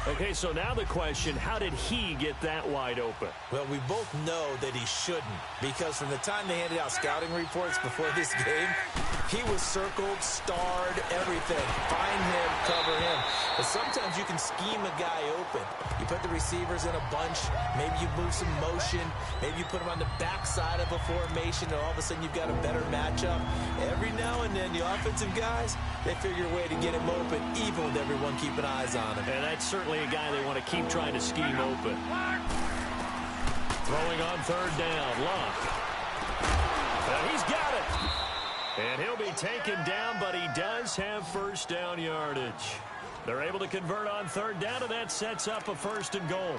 Okay, so now the question, how did he get that wide open? Well, we both know that he shouldn't because from the time they handed out scouting reports before this game, he was circled, starred, everything. Find him, cover him. But sometimes you can scheme a guy open. You put the receivers in a bunch. Maybe you move some motion. Maybe you put them on the backside of a formation, and all of a sudden you've got a better matchup. Every now and then, the offensive guys, they figure a way to get him open, even with everyone keeping eyes on him. And that's certainly a guy they want to keep trying to scheme open. Throwing on third down, Luck. And he's got it. And he'll be taken down, but he does have first down yardage. They're able to convert on third down, and that sets up a 1st and goal.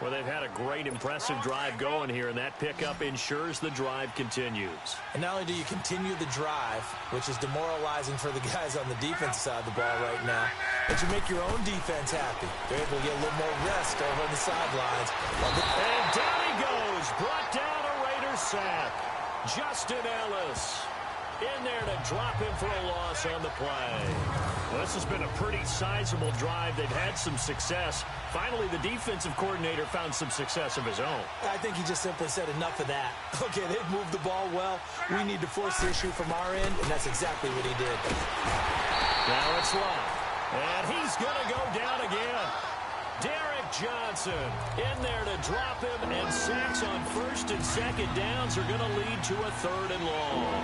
Well, they've had a great, impressive drive going here, and that pickup ensures the drive continues. And not only do you continue the drive, which is demoralizing for the guys on the defensive side of the ball right now, but you make your own defense happy. They're able to get a little more rest over on the sidelines. And down he goes. Brought down a Raiders sack. Justin Ellis. in there to drop him for a loss on the play. Well, this has been a pretty sizable drive. They've had some success. Finally, the defensive coordinator found some success of his own. I think he just simply said enough of that. Okay, they've moved the ball well. We need to force the issue from our end, and that's exactly what he did. Now it's Love. And he's going to go down again. Derek Johnson in there to drop him, and sacks on first and second downs are going to lead to a 3rd and long.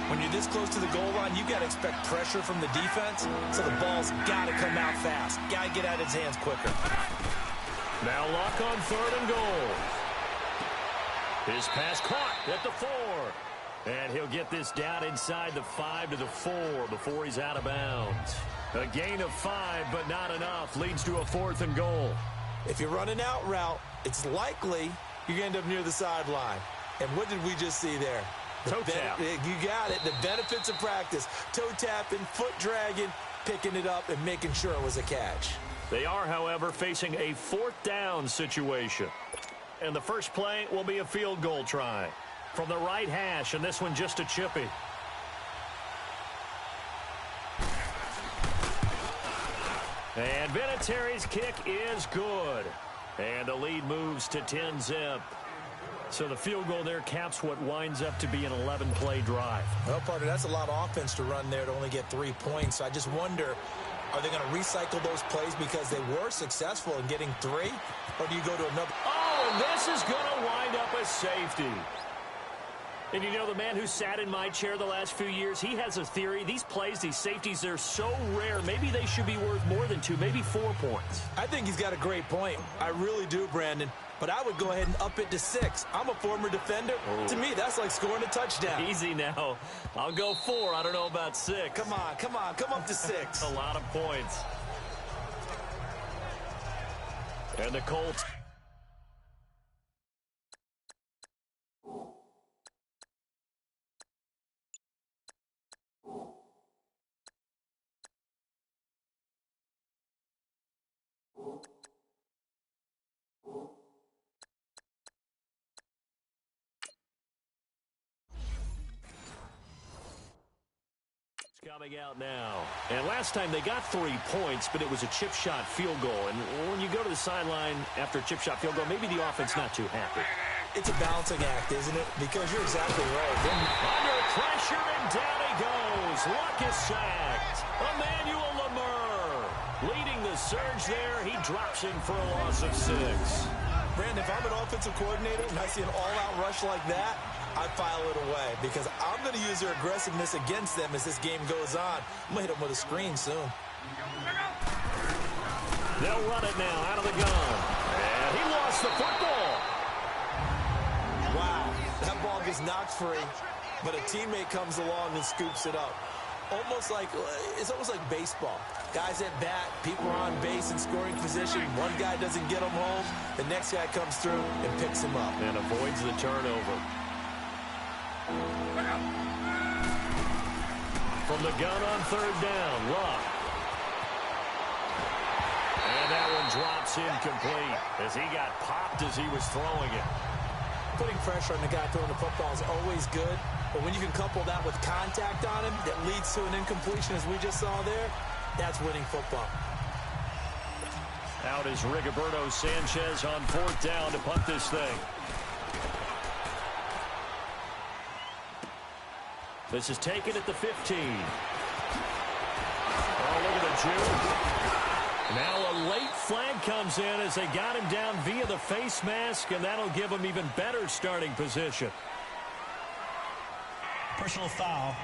When you're this close to the goal line, you've got to expect pressure from the defense, so the ball's got to come out fast. Got to get out of his hands quicker. Now Luck on 3rd and goal. His pass caught at the 4. And he'll get this down inside the 5 to the 4 before he's out of bounds. A gain of 5, but not enough. Leads to a 4th and goal. If you're running out route, it's likely you're going to end up near the sideline. And what did we just see there? Toe tap. You got it. The benefits of practice. Toe tapping, foot dragging, picking it up, and making sure it was a catch. They are, however, facing a 4th down situation. And the first play will be a field goal try from the right hash, and this one just a chippy. And Vinatieri's kick is good. And the lead moves to 10-zip. So the field goal there caps what winds up to be an 11-play drive. Well, partner, that's a lot of offense to run there to only get 3 points. I just wonder, are they going to recycle those plays because they were successful in getting 3? Or do you go to another? Oh, and this is going to wind up a safety. And you know, the man who sat in my chair the last few years, he has a theory. These plays, these safeties, they're so rare. Maybe they should be worth more than 2, maybe 4 points. I think he's got a great point. I really do, Brandon. But I would go ahead and up it to 6. I'm a former defender. Oh. To me, that's like scoring a touchdown. Easy now. I'll go 4. I don't know about 6. Come on. Come up to 6. A lot of points. And the Colts. Coming out now. And last time they got 3 points, but it was a chip shot field goal. And when you go to the sideline after a chip shot field goal, maybe the offense not too happy. It's a balancing act, isn't it? Because you're exactly right. Under pressure, and down he goes. Luck is sacked. Emmanuel Lamur leading the surge there. He drops him for a loss of 6. Brandon, if I'm an offensive coordinator and I see an all-out rush like that, I file it away because I'm going to use their aggressiveness against them as this game goes on. I'm going to hit them with a screen soon. They'll run it now out of the gun. And he lost the football. Wow, that ball gets knocked free, but a teammate comes along and scoops it up. It's almost like baseball. Guys at bat, people are on base in scoring position. One guy doesn't get him home. The next guy comes through and picks him up. And avoids the turnover. From the gun on 3rd down, Luck. And that one drops incomplete as he got popped as he was throwing it. Putting pressure on the guy throwing the football is always good, but when you can couple that with contact on him that leads to an incompletion as we just saw there, that's winning football. Out is Rigoberto Sanchez on 4th down to punt this thing. This is taken at the 15. Oh, look at the Jew. Now a late flag comes in as they got him down via the face mask, and that'll give him even better starting position. Personal foul,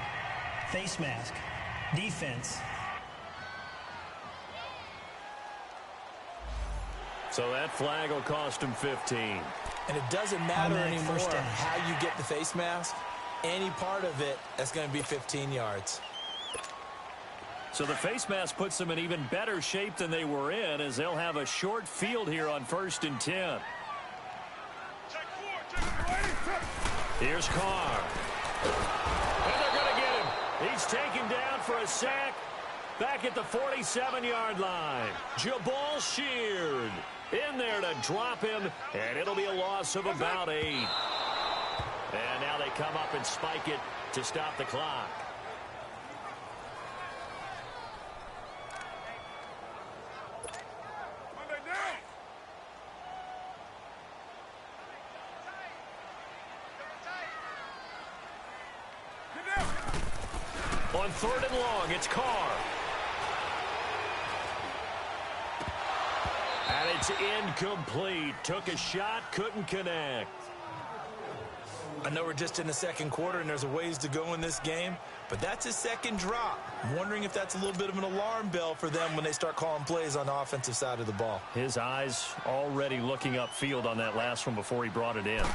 face mask, defense. So that flag will cost him 15. And it doesn't matter anymore how you get the face mask. Any part of it, that's going to be 15 yards. So the face mask puts them in even better shape than they were in as they'll have a short field here on 1st and 10. Here's Carr. And they're going to get him. He's taken down for a sack back at the 47-yard line. Jabal Sheard in there to drop him, and it'll be a loss of about 8. And now they come up and spike it to stop the clock. On 3rd and long, it's Carr. And it's incomplete. Took a shot, couldn't connect. I know we're just in the second quarter and there's a ways to go in this game, but that's his second drop. I'm wondering if that's a little bit of an alarm bell for them when they start calling plays on the offensive side of the ball. His eyes already looking upfield on that last one before he brought it in.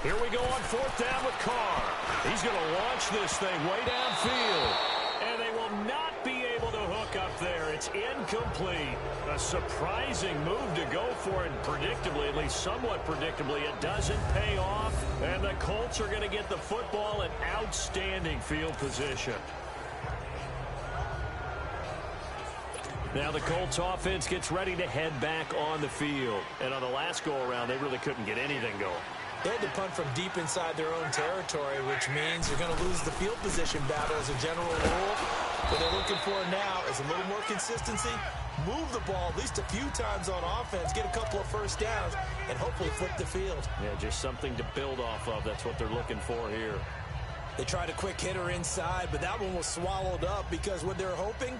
Here we go on 4th down with Carr. He's going to launch this thing way downfield. And they will not be able to hook up there. It's incomplete. A surprising move to go for it predictably, at least somewhat predictably. It doesn't pay off. And the Colts are going to get the football in outstanding field position. Now the Colts offense gets ready to head back on the field. And on the last go-around, they really couldn't get anything going. They had to punt from deep inside their own territory, which means you're going to lose the field position battle as a general rule. What they're looking for now is a little more consistency, move the ball at least a few times on offense, get a couple of first downs, and hopefully flip the field. Yeah, just something to build off of. That's what they're looking for here. They tried a quick hitter inside, but that one was swallowed up because what they're hoping,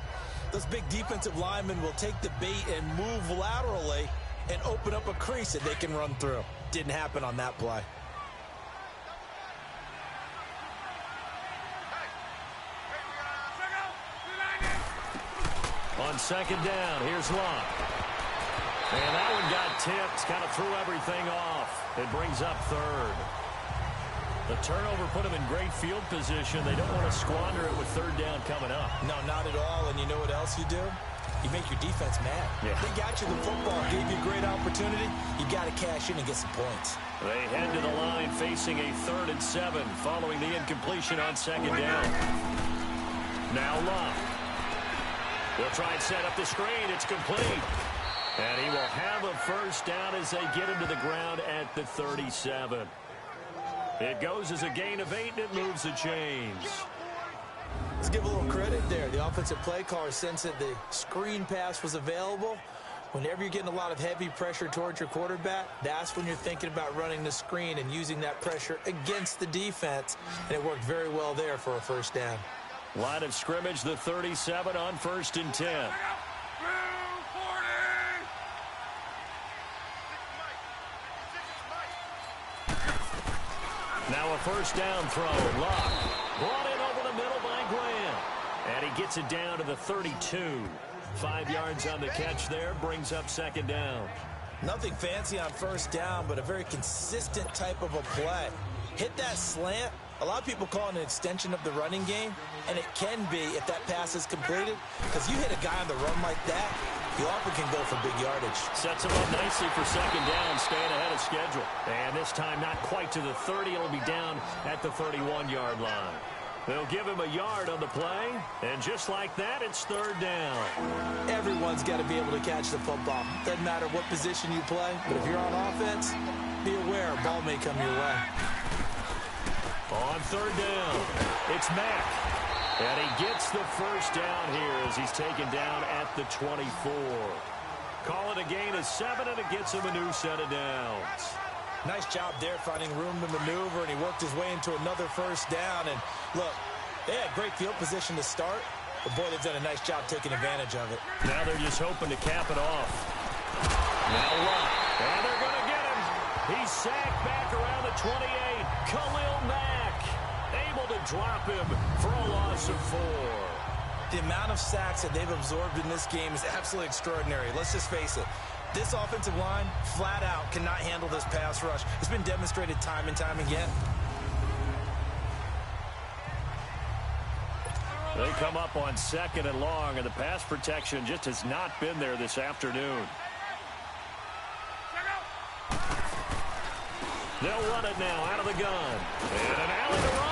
those big defensive linemen will take the bait and move laterally and open up a crease that they can run through. Didn't happen on that play. On 2nd down, here's Locke. And that one got tipped, kind of threw everything off. It brings up 3rd. The turnover put them in great field position. They don't want to squander it with 3rd down coming up. No, not at all. And you know what else you do? You make your defense mad. Yeah. They got you the football, gave you a great opportunity. You got to cash in and get some points. They head to the line facing a 3rd and 7 following the incompletion on 2nd down. Now Locke. They'll try and set up the screen. It's complete. And he will have a first down as they get him to the ground at the 37. It goes as a gain of 8, and it moves the chains. Let's give a little credit there. The offensive play caller sensed that the screen pass was available. Whenever you're getting a lot of heavy pressure towards your quarterback, that's when you're thinking about running the screen and using that pressure against the defense. And it worked very well there for a first down. Line of scrimmage, the 37 on 1st and 10. Now a first down throw. Locke brought in over the middle by Graham. And he gets it down to the 32. 5 yards on the catch there. Brings up 2nd down. Nothing fancy on first down, but a very consistent type of a play. Hit that slant. A lot of people call it an extension of the running game, and it can be if that pass is completed, because you hit a guy on the run like that, you often can go for big yardage. Sets him up nicely for 2nd down, staying ahead of schedule. And this time not quite to the 30. It'll be down at the 31-yard line. They'll give him a yard on the play, and just like that, it's 3rd down. Everyone's got to be able to catch the football. Doesn't matter what position you play, but if you're on offense, be aware a ball may come your way. On 3rd down, it's Mack. And he gets the first down here as he's taken down at the 24. Call it a gain of 7, and it gets him a new set of downs. Nice job there finding room to maneuver, and he worked his way into another first down. And look, they had great field position to start, but boy, they've done a nice job taking advantage of it. Now they're just hoping to cap it off. Now Locke, and they're going to get him. He's sacked back around the 28. Khalil Mack able to drop him for a loss of 4. The amount of sacks that they've absorbed in this game is absolutely extraordinary. Let's just face it. This offensive line, flat out, cannot handle this pass rush. It's been demonstrated time and time again. They come up on 2nd and long, and the pass protection just has not been there this afternoon. They'll run it now out of the gun. And an alley to run.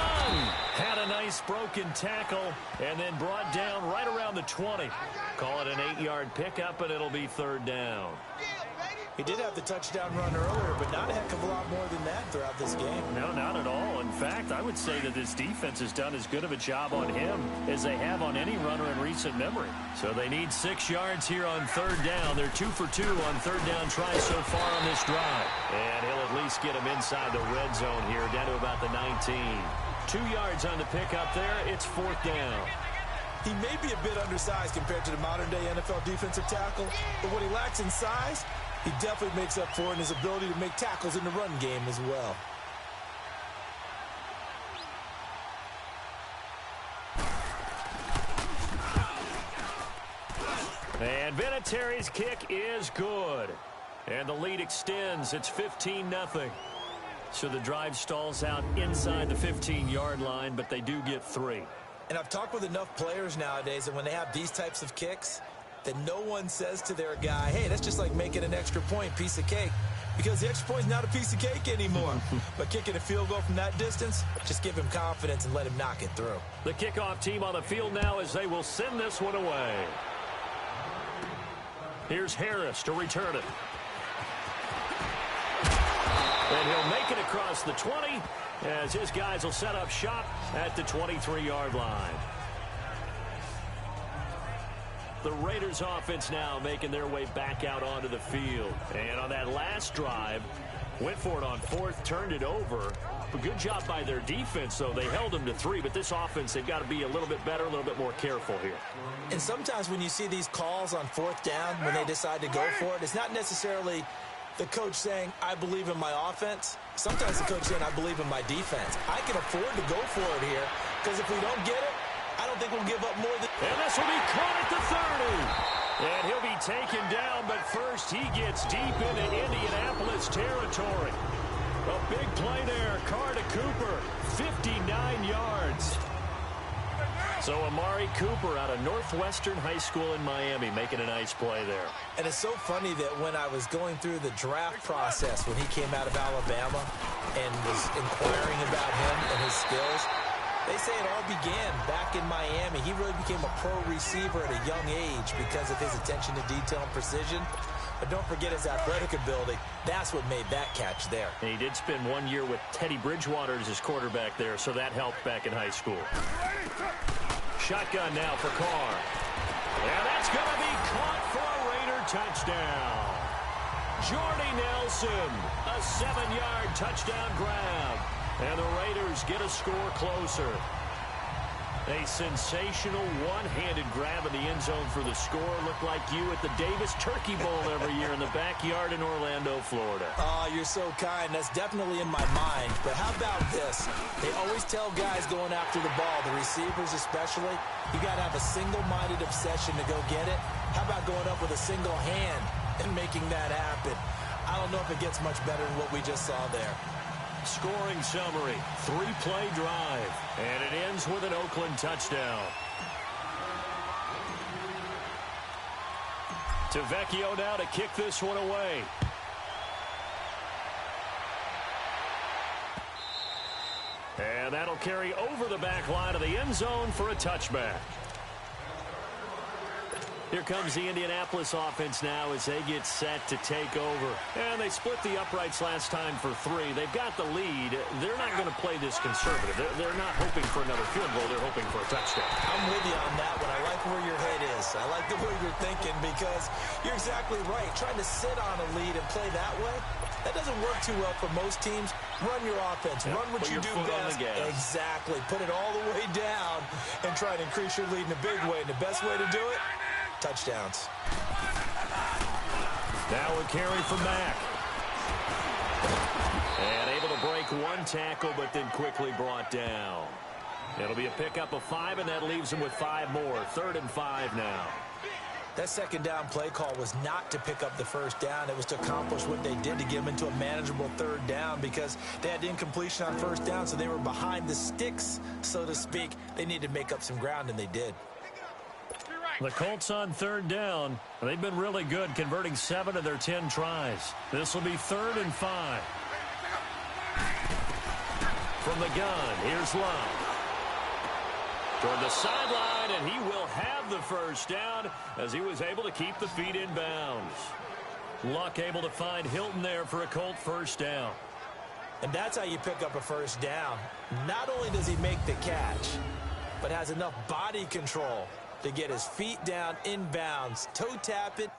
Had a nice broken tackle and then brought down right around the 20. Call it an 8-yard pickup, and it'll be 3rd down. He did have the touchdown run earlier, but not a heck of a lot more than that throughout this game. No, not at all. In fact, I would say that this defense has done as good of a job on him as they have on any runner in recent memory. So they need 6 yards here on third down. They're 2 for 2 on third down tries so far on this drive. And he'll at least get him inside the red zone here, down to about the 19. 2 yards on the pickup there. It's 4th down. He may be a bit undersized compared to the modern-day NFL defensive tackle, but what he lacks in size, he definitely makes up for in his ability to make tackles in the run game as well. And Vinatieri's kick is good. And the lead extends. It's 15-0. So the drive stalls out inside the 15-yard line, but they do get 3. And I've talked with enough players nowadays that when they have these types of kicks, that no one says to their guy, hey, that's just like making an extra point, piece of cake. Because the extra point is not a piece of cake anymore. But kicking a field goal from that distance, just give him confidence and let him knock it through. The kickoff team on the field now as they will send this one away. Here's Harris to return it. And he'll make it across the 20 as his guys will set up shop at the 23-yard line. The Raiders offense now making their way back out onto the field. And on that last drive, went for it on 4th, turned it over. A good job by their defense, though. They held them to 3, but this offense, they've got to be a little bit better, a little bit more careful here. And sometimes when you see these calls on 4th down, when they decide to go for it, it's not necessarily the coach saying, I believe in my offense. Sometimes the coach saying, I believe in my defense. I can afford to go for it here, because if we don't get it, I don't think we'll give up more than... And this will be caught at the 30. And he'll be taken down, but first he gets deep into Indianapolis territory. A big play there. Carr to Cooper, 59 yards. So Amari Cooper out of Northwestern High School in Miami making a nice play there. And it's so funny that when I was going through the draft process when he came out of Alabama and was inquiring about him and his skills, they say it all began back in Miami. He really became a pro receiver at a young age because of his attention to detail and precision. But don't forget his athletic ability. That's what made that catch there. And he did spend 1 year with Teddy Bridgewater as his quarterback there, so that helped back in high school. Shotgun now for Carr. And that's going to be caught for a Raider touchdown. Jordy Nelson, a 7-yard touchdown grab. And the Raiders get a score closer. A sensational one-handed grab in the end zone for the score. Looked like you at the Davis Turkey Bowl every year in the backyard in Orlando, Florida. Oh, you're so kind. That's definitely in my mind. But how about this? They always tell guys going after the ball, the receivers especially, you got to have a single-minded obsession to go get it. How about going up with a single hand and making that happen? I don't know if it gets much better than what we just saw there. Scoring summary, 3-play drive, and it ends with an Oakland touchdown. Tavecchio now to kick this one away. And that'll carry over the back line of the end zone for a touchback. Here comes the Indianapolis offense now as they get set to take over. And they split the uprights last time for 3. They've got the lead. They're not going to play this conservative. They're not hoping for another field goal. They're hoping for a touchdown. I'm with you on that one. I like where your head is. I like the way you're thinking because you're exactly right. Trying to sit on a lead and play that way, that doesn't work too well for most teams. Run your offense. Run what you do best. Exactly. Put it all the way down and try to increase your lead in a big way. And the best way to do it, touchdowns. Now a carry from Mack. And able to break one tackle, but then quickly brought down. It'll be a pickup of 5, and that leaves him with 5 more. 3rd and 5 now. That second down play call was not to pick up the first down. It was to accomplish what they did to get them into a manageable 3rd down because they had incompletion on first down, so they were behind the sticks, so to speak. They needed to make up some ground, and they did. The Colts on 3rd down. They've been really good, converting 7 of their 10 tries. This will be 3rd and 5. From the gun, here's Love. Toward the sideline, and he will have the first down as he was able to keep the feet in bounds. Luck able to find Hilton there for a Colt first down. And that's how you pick up a first down. Not only does he make the catch, but has enough body control to get his feet down inbounds, toe tap it.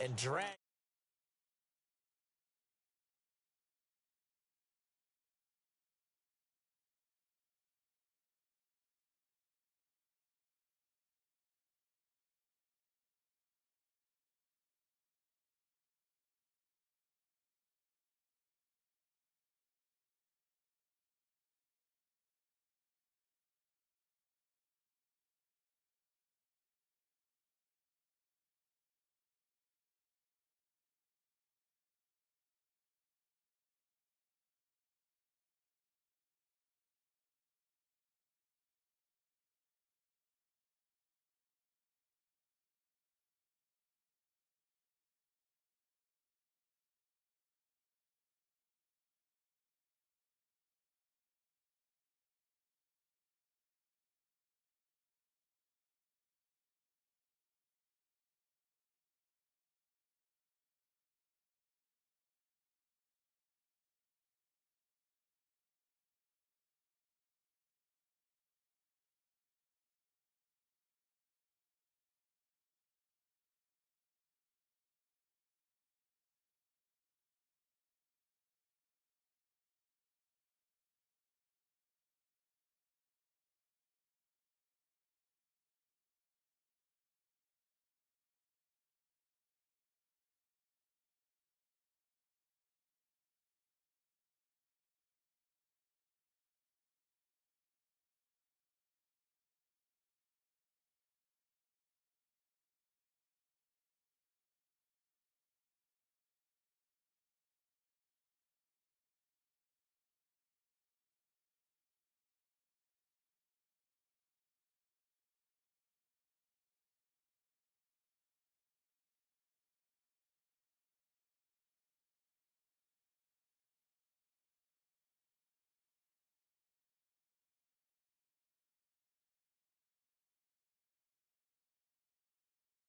and drag.